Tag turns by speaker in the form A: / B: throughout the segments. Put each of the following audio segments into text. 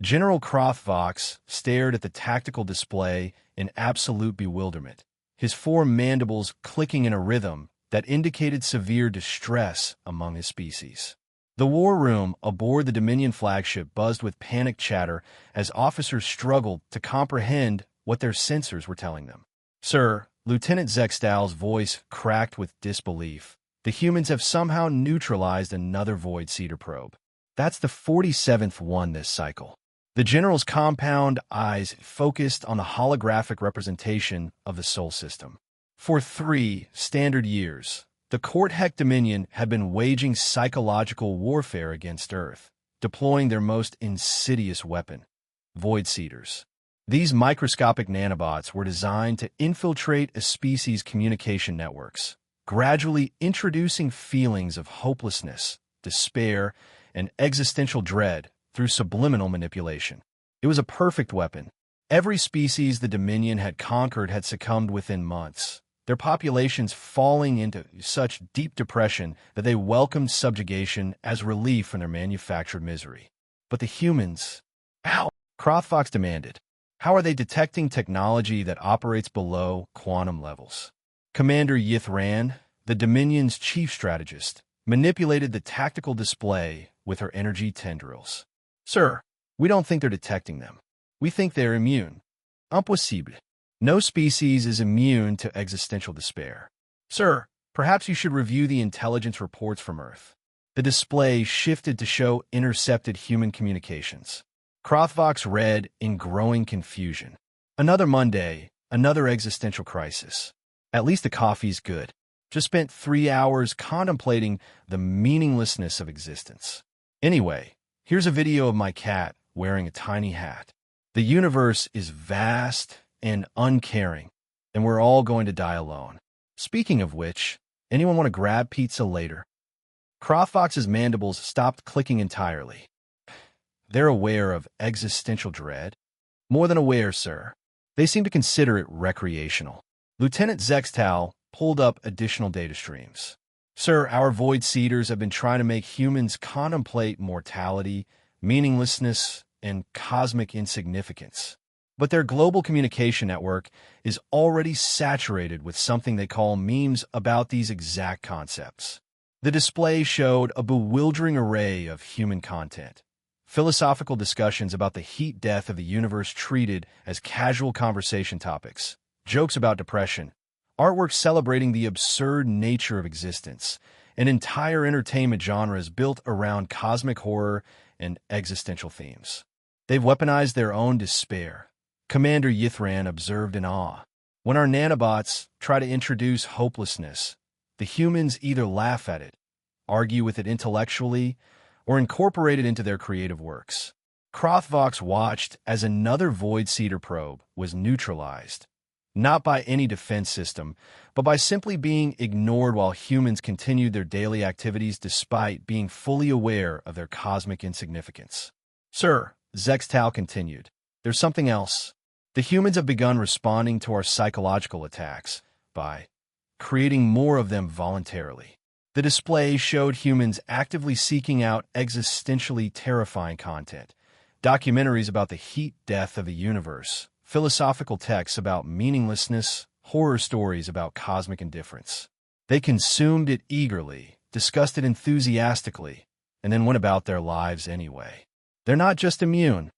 A: General Vox stared at the tactical display in absolute bewilderment, his four mandibles clicking in a rhythm that indicated severe distress among his species. The war room aboard the Dominion flagship buzzed with panicked chatter as officers struggled to comprehend what their sensors were telling them. "Sir," Lieutenant Zextal's voice cracked with disbelief, "the humans have somehow neutralized another Void Cedar probe. That's the 47th one this cycle." The general's compound eyes focused on the holographic representation of the Sol system. For 3 standard years, the Korthek Dominion had been waging psychological warfare against Earth, deploying their most insidious weapon, Void Seeders. These microscopic nanobots were designed to infiltrate a species' communication networks, gradually introducing feelings of hopelessness, despair, and existential dread through subliminal manipulation. It was a perfect weapon. Every species the Dominion had conquered had succumbed within months, their populations falling into such deep depression that they welcomed subjugation as relief from their manufactured misery. But the humans, how? Crothfox demanded. How are they detecting technology that operates below quantum levels? Commander Yithran, the Dominion's chief strategist, manipulated the tactical display with her energy tendrils. "Sir, we don't think they're detecting them. We think they're immune. Impossible. No species is immune to existential despair. Sir, perhaps you should review the intelligence reports from Earth." The display shifted to show intercepted human communications. Crothvox read in growing confusion. "Another Monday, another existential crisis. At least the coffee's good. Just spent 3 hours contemplating the meaninglessness of existence. Anyway, here's a video of my cat wearing a tiny hat. The universe is vast and uncaring, and we're all going to die alone. Speaking of which, anyone want to grab pizza later?" Crothvox's mandibles stopped clicking entirely. "They're aware of existential dread?" "More than aware, sir. They seem to consider it recreational." Lieutenant Zextal pulled up additional data streams. "Sir, our Void Seeders have been trying to make humans contemplate mortality, meaninglessness, and cosmic insignificance. But their global communication network is already saturated with something they call memes about these exact concepts." The display showed a bewildering array of human content. Philosophical discussions about the heat death of the universe treated as casual conversation topics, jokes about depression, artwork celebrating the absurd nature of existence, and entire entertainment genres built around cosmic horror and existential themes. "They've weaponized their own despair," Commander Yithran observed in awe. "When our nanobots try to introduce hopelessness, the humans either laugh at it, argue with it intellectually, or incorporate it into their creative works." Crothvox watched as another Void Cedar probe was neutralized, not by any defense system, but by simply being ignored while humans continued their daily activities despite being fully aware of their cosmic insignificance. "Sir," Zextal continued, "there's something else. The humans have begun responding to our psychological attacks by creating more of them voluntarily." The display showed humans actively seeking out existentially terrifying content, documentaries about the heat death of the universe, philosophical texts about meaninglessness, horror stories about cosmic indifference. They consumed it eagerly, discussed it enthusiastically, and then went about their lives anyway. "They're not just immune,"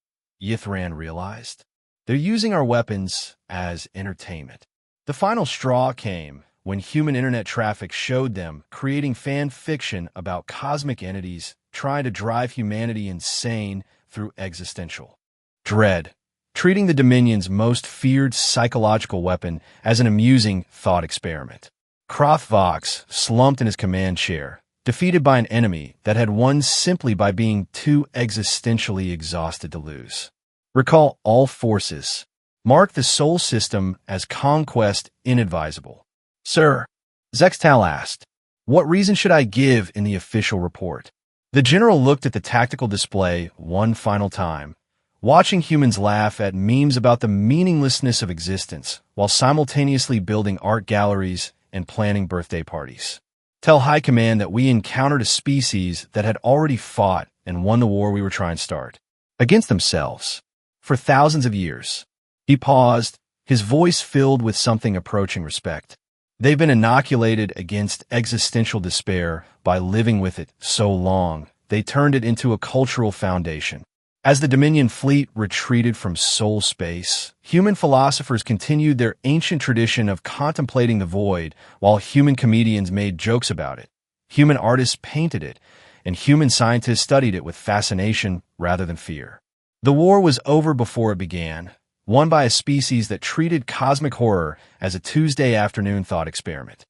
A: Yithran realized. "They're using our weapons as entertainment." The final straw came when human internet traffic showed them creating fan fiction about cosmic entities trying to drive humanity insane through existential dread, treating the Dominion's most feared psychological weapon as an amusing thought experiment. Crothvox slumped in his command chair, defeated by an enemy that had won simply by being too existentially exhausted to lose. Recall all forces. Mark the Sol system as conquest inadvisable. "Sir," Zextal asked, "what reason should I give in the official report?" The general looked at the tactical display one final time, watching humans laugh at memes about the meaninglessness of existence while simultaneously building art galleries and planning birthday parties. "Tell High Command that we encountered a species that had already fought and won the war we were trying to start. against themselves. For thousands of years. He paused, his voice filled with something approaching respect. They've been inoculated against existential despair by living with it so long, they turned it into a cultural foundation. As the Dominion fleet retreated from soul space, human philosophers continued their ancient tradition of contemplating the void, while human comedians made jokes about it. Human artists painted it, and human scientists studied it with fascination rather than fear. The war was over before it began, won by a species that treated cosmic horror as a Tuesday afternoon thought experiment.